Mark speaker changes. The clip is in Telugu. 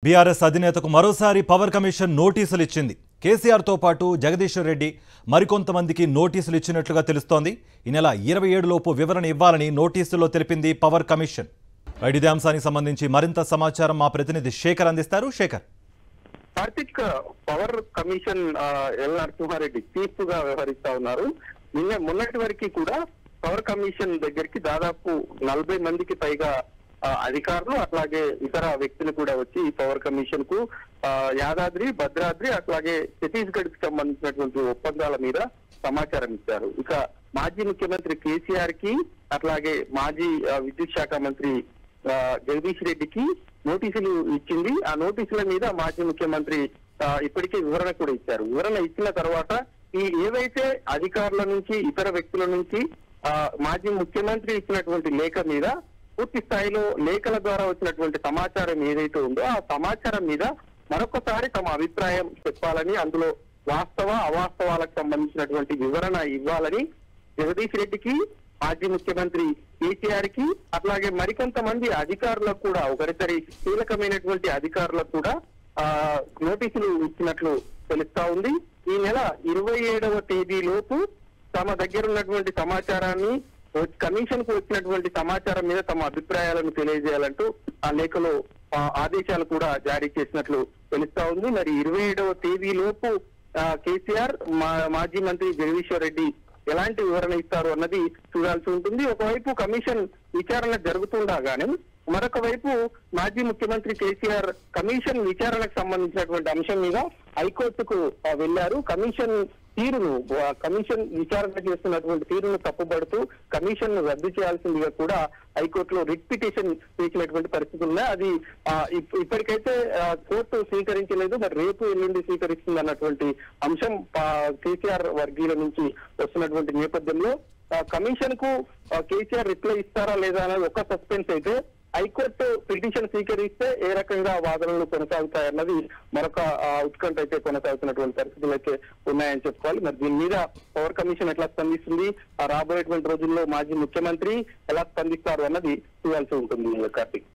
Speaker 1: బీఆర్ఎస్ అధినేతకు మరోసారి పవర్ కమిషన్ నోటీసులు ఇచ్చింది. కేసీఆర్ తో పాటు జగదీశ్వర్ రెడ్డి మరికొంతమందికి నోటీసులు ఇచ్చినట్లుగా తెలుస్తోంది. ఈ నెల 27 లోపు వివరణ ఇవ్వాలని నోటీసులో తెలిపింది పవర్ కమిషన్. ఇదే అంశానికి సంబంధించి మరింత సమాచారం మా ప్రతినిధి శేఖర్ అందిస్తారు. Shekhar,
Speaker 2: Karthik, power commission L Narasimha Reddy chief గా వ్యవహరిస్తా ఉన్నారు. మొన్నటి వరకు కూడా పవర్ కమిషన్ దగ్గరికి దాదాపు 40 మందికి పైగా అధికారులు అట్లాగే ఇతర వ్యక్తులు కూడా వచ్చి పవర్ కమిషన్ కు యాదాద్రి, భద్రాద్రి అట్లాగే ఛత్తీస్గఢ్ కి సంబంధించినటువంటి ఒప్పందాల మీద సమాచారం ఇచ్చారు. ఇక మాజీ ముఖ్యమంత్రి కేసీఆర్ కి అట్లాగే మాజీ విద్యుత్ శాఖ మంత్రి జగదీష్ రెడ్డికి నోటీసులు ఇచ్చింది. ఆ నోటీసుల మీద మాజీ ముఖ్యమంత్రి ఇప్పటికే వివరణ కూడా ఇచ్చారు. వివరణ ఇచ్చిన తర్వాత ఈ ఏవైతే అధికారుల నుంచి ఇతర వ్యక్తుల నుంచి మాజీ ముఖ్యమంత్రి ఇచ్చినటువంటి లేఖ మీద పూర్తి స్థాయిలో లేఖల ద్వారా వచ్చినటువంటి సమాచారం ఏదైతే ఉందో ఆ సమాచారం మీద మరొకసారి తమ అభిప్రాయం చెప్పాలని, అందులో వాస్తవ అవాస్తవాలకు సంబంధించినటువంటి వివరణ ఇవ్వాలని జగదీష్ రెడ్డికి, మాజీ ముఖ్యమంత్రి కేసీఆర్ కి అట్లాగే మరికొంతమంది అధికారులకు కూడా, ఒకరిద్దరి కీలకమైనటువంటి అధికారులకు కూడా నోటీసులు ఇచ్చినట్లు తెలుస్తా ఉంది. ఈ నెల 27వ తేదీలోపు తమ దగ్గర ఉన్నటువంటి సమాచారాన్ని, కమిషన్ కు వచ్చినటువంటి సమాచారం మీద తమ అభిప్రాయాలను తెలియజేయాలంటూ ఆ లేఖలో ఆదేశాలు కూడా జారీ చేసినట్లు తెలుస్తా ఉంది. మరి 27వ తేదీలోపు కేసీఆర్, మాజీ మంత్రి జగదీశ్వర్ రెడ్డి ఎలాంటి వివరణ ఇస్తారు అన్నది చూడాల్సి ఉంటుంది. ఒకవైపు కమిషన్ విచారణ జరుగుతుండగానే మరొక వైపు మాజీ ముఖ్యమంత్రి కేసీఆర్ కమిషన్ విచారణకు సంబంధించినటువంటి అంశం మీద హైకోర్టుకు వెళ్లారు. కమిషన్ విచారణ చేస్తున్నటువంటి తీరును తప్పుబడుతూ కమిషన్ ను రద్దు చేయాల్సిందిగా కూడా హైకోర్టులో రిట్ పిటిషన్ వేసినటువంటి పరిస్థితులు ఉన్నాయి. అది ఇప్పటికైతే కోర్టు స్వీకరించలేదు. మరి రేపు ఎల్లుండి స్వీకరిస్తుంది అన్నటువంటి అంశం కేసీఆర్ వర్గీయుల నుంచి వస్తున్నటువంటి నేపథ్యంలో కమిషన్ కు కేసీఆర్ రిప్లై ఇస్తారా లేదా అనేది ఒక సస్పెన్స్ అయితే, హైకోర్టు పిటిషన్ స్వీకరిస్తే ఏ రకంగా వాదనలు కొనసాగుతాయన్నది మరొక ఉత్కంఠ అయితే కొనసాగుతున్నటువంటి పరిస్థితులు అయితే ఉన్నాయని చెప్పుకోవాలి. మరి దీని మీద పవర్ కమిషన్ ఎట్లా స్పందిస్తుంది, రాబోయేటువంటి రోజుల్లో మాజీ ముఖ్యమంత్రి ఎలా స్పందిస్తారు అన్నది చూడాల్సి ఉంటుంది. కార్తీక్.